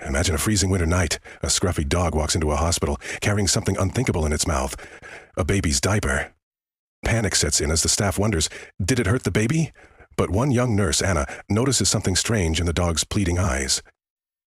Imagine a freezing winter night. A scruffy dog walks into a hospital, carrying something unthinkable in its mouth. A baby's diaper. Panic sets in as the staff wonders, did it hurt the baby? But one young nurse, Anna, notices something strange in the dog's pleading eyes.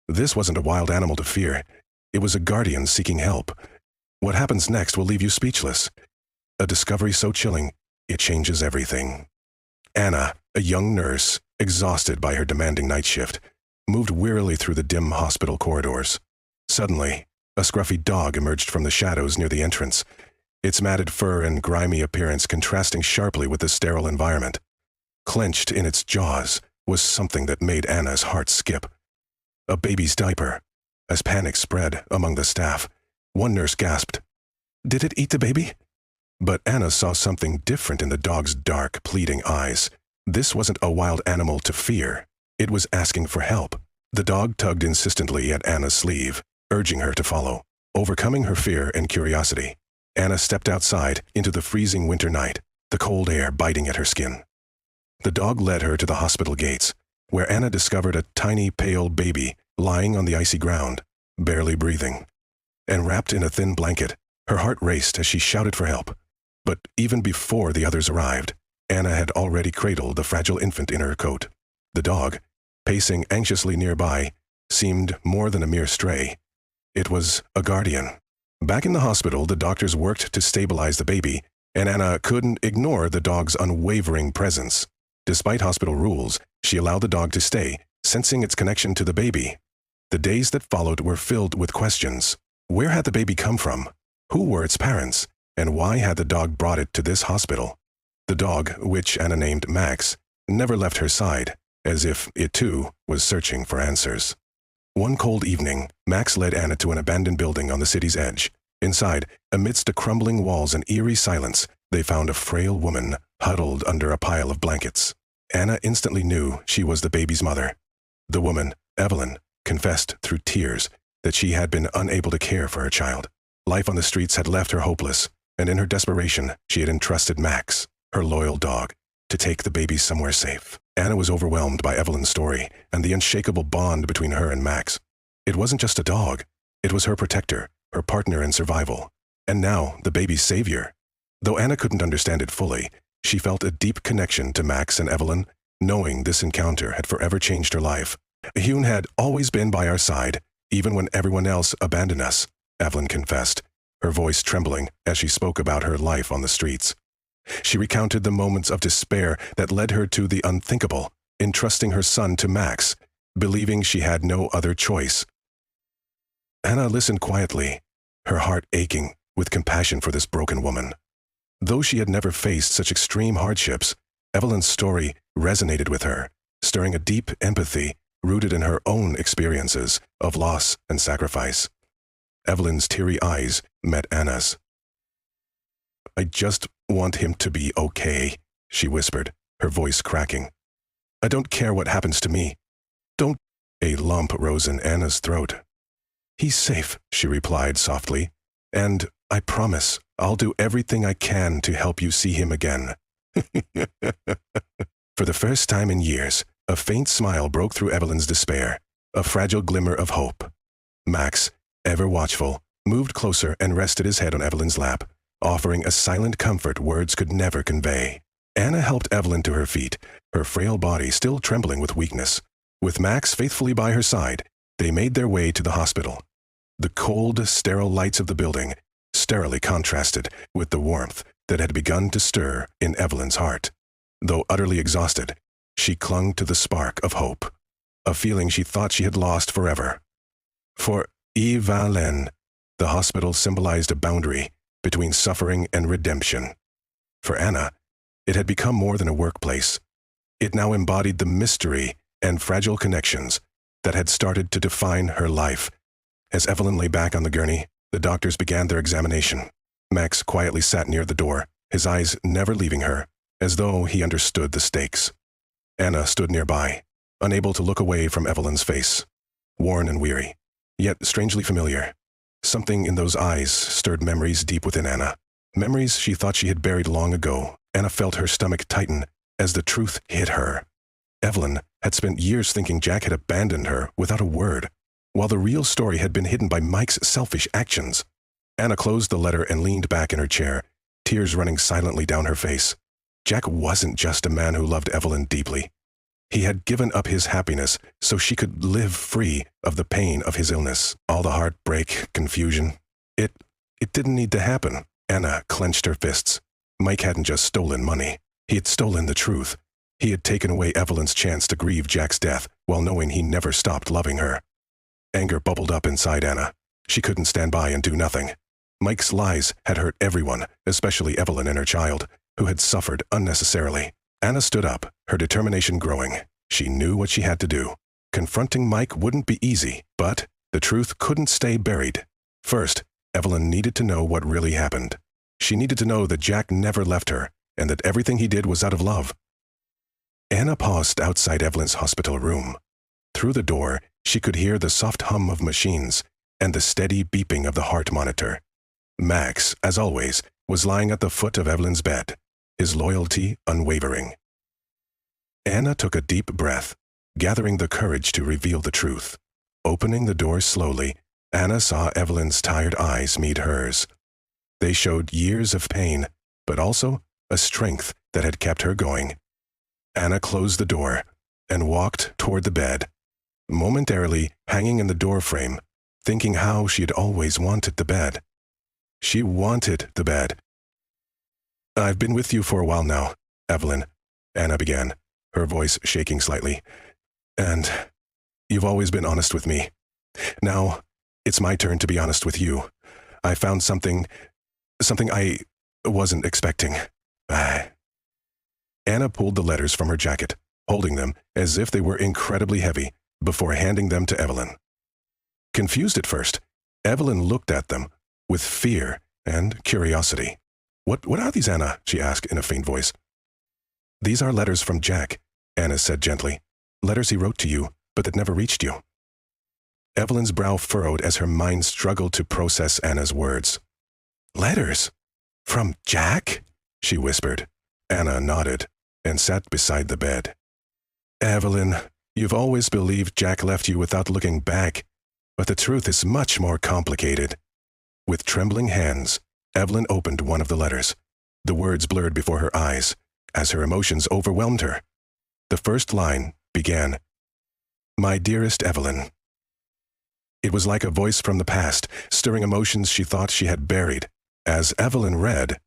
This wasn't a wild animal to fear. It was a guardian seeking help. What happens next will leave you speechless. A discovery so chilling, it changes everything. Anna, a young nurse, exhausted by her demanding night shift, moved wearily through the dim hospital corridors. Suddenly, a scruffy dog emerged from the shadows near the entrance, its matted fur and grimy appearance contrasting sharply with the sterile environment. Clenched in its jaws was something that made Anna's heart skip. A baby's diaper. As panic spread among the staff, one nurse gasped, "Did it eat the baby?" But Anna saw something different in the dog's dark, pleading eyes. This wasn't a wild animal to fear. It was asking for help. The dog tugged insistently at Anna's sleeve, urging her to follow. Overcoming her fear and curiosity, Anna stepped outside into the freezing winter night, the cold air biting at her skin. The dog led her to the hospital gates, where Anna discovered a tiny, pale baby lying on the icy ground, barely breathing. And wrapped in a thin blanket, her heart raced as she shouted for help. But even before the others arrived, Anna had already cradled the fragile infant in her coat. The dog, pacing anxiously nearby, seemed more than a mere stray. It was a guardian. Back in the hospital, the doctors worked to stabilize the baby, and Anna couldn't ignore the dog's unwavering presence. Despite hospital rules, she allowed the dog to stay, sensing its connection to the baby. The days that followed were filled with questions. Where had the baby come from? Who were its parents? And why had the dog brought it to this hospital? The dog, which Anna named Max, never left her side, as if it too was searching for answers. One cold evening, Max led Anna to an abandoned building on the city's edge. Inside, amidst the crumbling walls and eerie silence, they found a frail woman huddled under a pile of blankets. Anna instantly knew she was the baby's mother. The woman, Evelyn, confessed through tears that she had been unable to care for her child. Life on the streets had left her hopeless, and in her desperation, she had entrusted Max, her loyal dog, to take the baby somewhere safe. Anna was overwhelmed by Evelyn's story and the unshakable bond between her and Max. It wasn't just a dog. It was her protector, her partner in survival, and now the baby's savior. Though Anna couldn't understand it fully, she felt a deep connection to Max and Evelyn, knowing this encounter had forever changed her life. "Hune had always been by our side, even when everyone else abandoned us," Evelyn confessed, her voice trembling as she spoke about her life on the streets. She recounted the moments of despair that led her to the unthinkable, entrusting her son to Max, believing she had no other choice. Anna listened quietly, her heart aching with compassion for this broken woman. Though she had never faced such extreme hardships, Evelyn's story resonated with her, stirring a deep empathy rooted in her own experiences of loss and sacrifice. Evelyn's teary eyes met Anna's. "I just want him to be okay," she whispered, her voice cracking. "I don't care what happens to me. Don't—" A lump rose in Anna's throat. "He's safe," she replied softly, "and I promise I'll do everything I can to help you see him again." For the first time in years, a faint smile broke through Evelyn's despair, a fragile glimmer of hope. Max, ever watchful, moved closer and rested his head on Evelyn's lap, offering a silent comfort words could never convey. Anna helped Evelyn to her feet, her frail body still trembling with weakness. With Max faithfully by her side, they made their way to the hospital. The cold, sterile lights of the building sterilely contrasted with the warmth that had begun to stir in Evelyn's heart. Though utterly exhausted, she clung to the spark of hope, a feeling she thought she had lost forever. For Evelyn, the hospital symbolized a boundary between suffering and redemption. For Anna, it had become more than a workplace. It now embodied the mystery and fragile connections that had started to define her life. As Evelyn lay back on the gurney, the doctors began their examination. Max quietly sat near the door, his eyes never leaving her, as though he understood the stakes. Anna stood nearby, unable to look away from Evelyn's face, worn and weary, yet strangely familiar. Something in those eyes stirred memories deep within Anna, memories she thought she had buried long ago. Anna felt her stomach tighten as the truth hit her. Evelyn had spent years thinking Jack had abandoned her without a word. while the real story had been hidden by Mike's selfish actions. Anna closed the letter and leaned back in her chair, tears running silently down her face. Jack wasn't just a man who loved Evelyn deeply. He had given up his happiness so she could live free of the pain of his illness, all the heartbreak, confusion. It didn't need to happen. Anna clenched her fists. Mike hadn't just stolen money. He had stolen the truth. He had taken away Evelyn's chance to grieve Jack's death while knowing he never stopped loving her. Anger bubbled up inside Anna. She couldn't stand by and do nothing. Mike's lies had hurt everyone, especially Evelyn and her child, who had suffered unnecessarily. Anna stood up, her determination growing. She knew what she had to do. Confronting Mike wouldn't be easy, but the truth couldn't stay buried. First, Evelyn needed to know what really happened. She needed to know that Jack never left her, and that everything he did was out of love. Anna paused outside Evelyn's hospital room. Through the door, she could hear the soft hum of machines and the steady beeping of the heart monitor. Max, as always, was lying at the foot of Evelyn's bed, his loyalty unwavering. Anna took a deep breath, gathering the courage to reveal the truth. Opening the door slowly, Anna saw Evelyn's tired eyes meet hers. They showed years of pain, but also a strength that had kept her going. Anna closed the door and walked toward the bed, momentarily hanging in the doorframe, thinking how she had always wanted the bed. She wanted the bed. "I've been with you for a while now, Evelyn," Anna began, her voice shaking slightly. "And you've always been honest with me. Now, it's my turn to be honest with you. I found something I wasn't expecting." Anna pulled the letters from her jacket, holding them as if they were incredibly heavy, before handing them to Evelyn. Confused at first, Evelyn looked at them with fear and curiosity. What are these, Anna?" she asked in a faint voice. "These are letters from Jack," Anna said gently. "Letters he wrote to you, but that never reached you." Evelyn's brow furrowed as her mind struggled to process Anna's words. "Letters? From Jack?" she whispered. Anna nodded and sat beside the bed. "Evelyn, you've always believed Jack left you without looking back, but the truth is much more complicated." With trembling hands, Evelyn opened one of the letters. The words blurred before her eyes as her emotions overwhelmed her. The first line began, "My dearest Evelyn." It was like a voice from the past, stirring emotions she thought she had buried. As Evelyn read,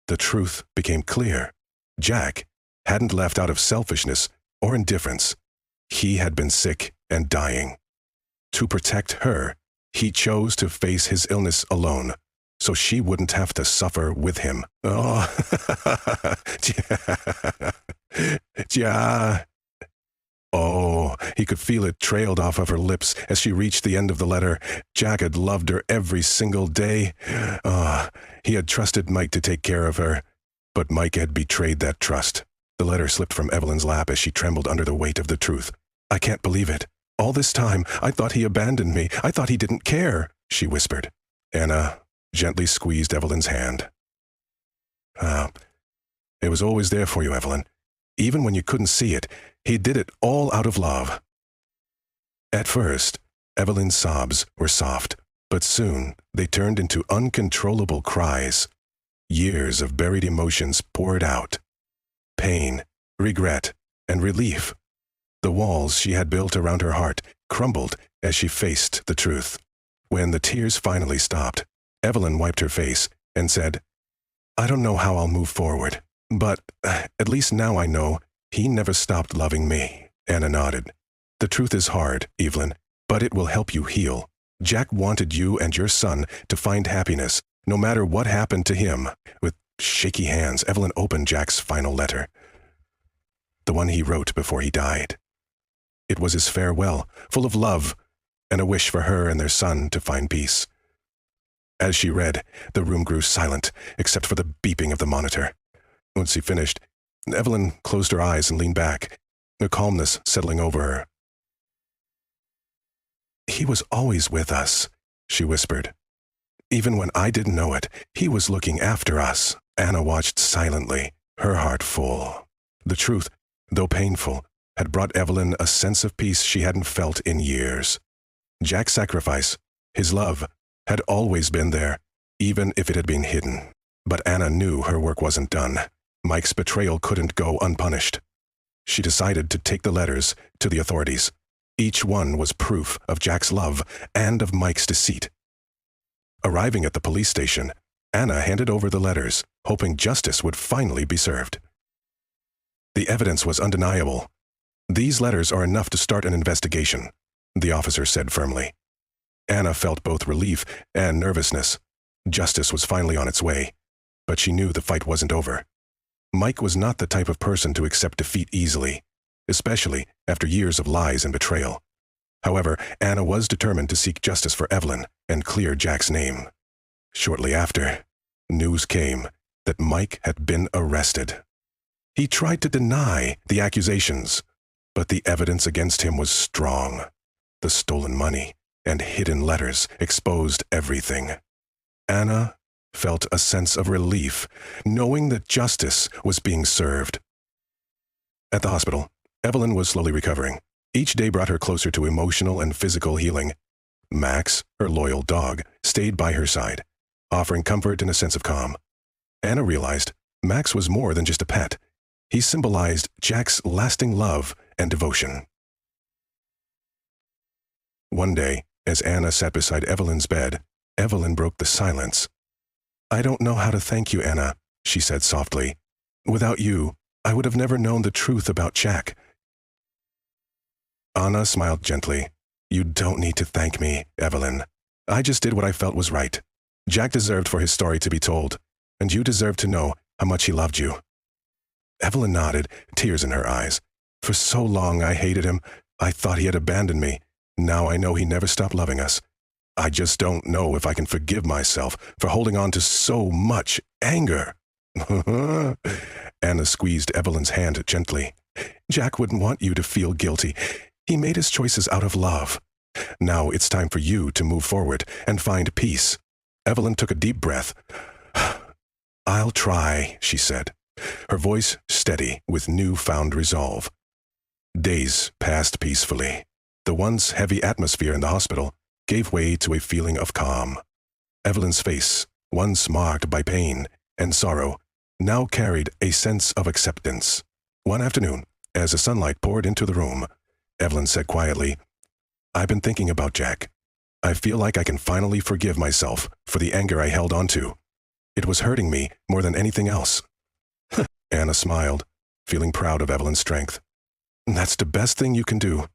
the truth became clear. Jack hadn't left out of selfishness or indifference. He had been sick and dying. To protect her, he chose to face his illness alone, so she wouldn't have to suffer with him. Oh, ja. Oh, he could feel it trailed off of her lips as she reached the end of the letter. Jack had loved her every single day. He had trusted Mike to take care of her, but Mike had betrayed that trust. The letter slipped from Evelyn's lap as she trembled under the weight of the truth. "I can't believe it. All this time, I thought he abandoned me. I thought he didn't care," she whispered. Anna gently squeezed Evelyn's hand. "It was always there for you, Evelyn. Even when you couldn't see it, he did it all out of love." At first, Evelyn's sobs were soft, but soon they turned into uncontrollable cries. Years of buried emotions poured out. Pain, regret, and relief. The walls she had built around her heart crumbled as she faced the truth. When the tears finally stopped, Evelyn wiped her face and said, "I don't know how I'll move forward, but at least now I know he never stopped loving me." Anna nodded. "The truth is hard, Evelyn, but it will help you heal. Jack wanted you and your son to find happiness, no matter what happened to him." With shaky hands, Evelyn opened Jack's final letter. The one he wrote before he died. It was his farewell, full of love, and a wish for her and their son to find peace. As she read, the room grew silent, except for the beeping of the monitor. Once he finished, Evelyn closed her eyes and leaned back, a calmness settling over her. "He was always with us," she whispered. "Even when I didn't know it, he was looking after us." Anna watched silently, her heart full. The truth, though painful, had brought Evelyn a sense of peace she hadn't felt in years. Jack's sacrifice, his love, had always been there, even if it had been hidden. But Anna knew her work wasn't done. Mike's betrayal couldn't go unpunished. She decided to take the letters to the authorities. Each one was proof of Jack's love and of Mike's deceit. Arriving at the police station, Anna handed over the letters, hoping justice would finally be served. The evidence was undeniable. "These letters are enough to start an investigation," the officer said firmly. Anna felt both relief and nervousness. Justice was finally on its way, but she knew the fight wasn't over. Mike was not the type of person to accept defeat easily, especially after years of lies and betrayal. However, Anna was determined to seek justice for Evelyn and clear Jack's name. Shortly after, news came that Mike had been arrested. He tried to deny the accusations, but the evidence against him was strong. The stolen money and hidden letters exposed everything. Anna felt a sense of relief, knowing that justice was being served. At the hospital, Evelyn was slowly recovering. Each day brought her closer to emotional and physical healing. Max, her loyal dog, stayed by her side, offering comfort and a sense of calm. Anna realized Max was more than just a pet. He symbolized Jack's lasting love and devotion. One day, as Anna sat beside Evelyn's bed, Evelyn broke the silence. "I don't know how to thank you, Anna," she said softly. "Without you, I would have never known the truth about Jack." Anna smiled gently. "You don't need to thank me, Evelyn. I just did what I felt was right. Jack deserved for his story to be told, and you deserve to know how much he loved you." Evelyn nodded, tears in her eyes. "For so long I hated him. I thought he had abandoned me. Now I know he never stopped loving us. I just don't know if I can forgive myself for holding on to so much anger." Anna squeezed Evelyn's hand gently. "Jack wouldn't want you to feel guilty. He made his choices out of love. Now it's time for you to move forward and find peace." Evelyn took a deep breath. "I'll try," she said, her voice steady with newfound resolve. Days passed peacefully. The once heavy atmosphere in the hospital gave way to a feeling of calm. Evelyn's face, once marked by pain and sorrow, now carried a sense of acceptance. One afternoon, as the sunlight poured into the room, Evelyn said quietly, "I've been thinking about Jack. I feel like I can finally forgive myself for the anger I held on to. It was hurting me more than anything else." Anna smiled, feeling proud of Evelyn's strength. "That's the best thing you can do,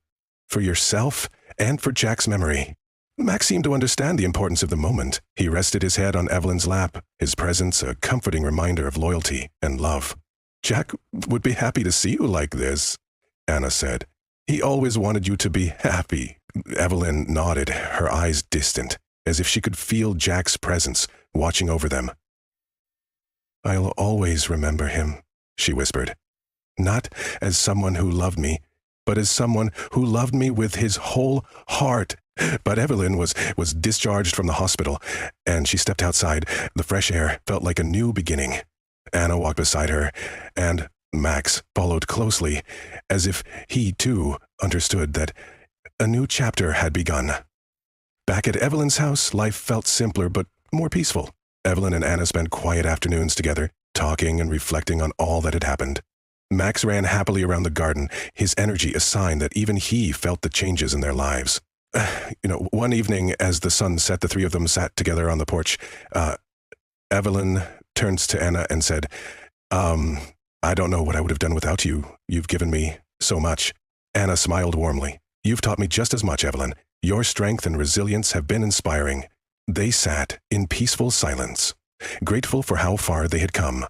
for yourself and for Jack's memory." Max seemed to understand the importance of the moment. He rested his head on Evelyn's lap, his presence a comforting reminder of loyalty and love. "Jack would be happy to see you like this," Anna said. "He always wanted you to be happy." Evelyn nodded, her eyes distant, as if she could feel Jack's presence watching over them. "I'll always remember him," she whispered. "Not as someone who loved me, but as someone who loved me with his whole heart." But Evelyn was discharged from the hospital, and she stepped outside. The fresh air felt like a new beginning. Anna walked beside her, and Max followed closely, as if he, too, understood that a new chapter had begun. Back at Evelyn's house, life felt simpler but more peaceful. Evelyn and Anna spent quiet afternoons together, talking and reflecting on all that had happened. Max ran happily around the garden, his energy a sign that even he felt the changes in their lives. One evening, as the sun set, the three of them sat together on the porch. Evelyn turned to Anna and said, "I don't know what I would have done without you. You've given me so much." Anna smiled warmly. "You've taught me just as much, Evelyn. Your strength and resilience have been inspiring." They sat in peaceful silence, grateful for how far they had come.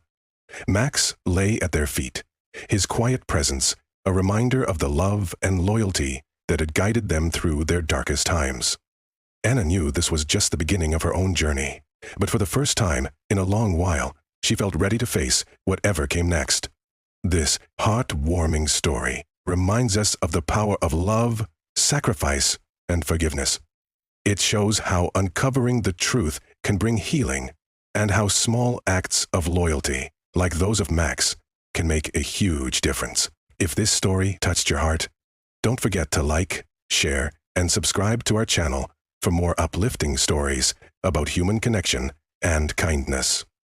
Max lay at their feet, his quiet presence a reminder of the love and loyalty that had guided them through their darkest times. Anna knew this was just the beginning of her own journey, but for the first time in a long while, she felt ready to face whatever came next. This heartwarming story reminds us of the power of love, sacrifice, and forgiveness. It shows how uncovering the truth can bring healing, and how small acts of loyalty, like those of Max, can make a huge difference. If this story touched your heart, don't forget to like, share, and subscribe to our channel for more uplifting stories about human connection and kindness.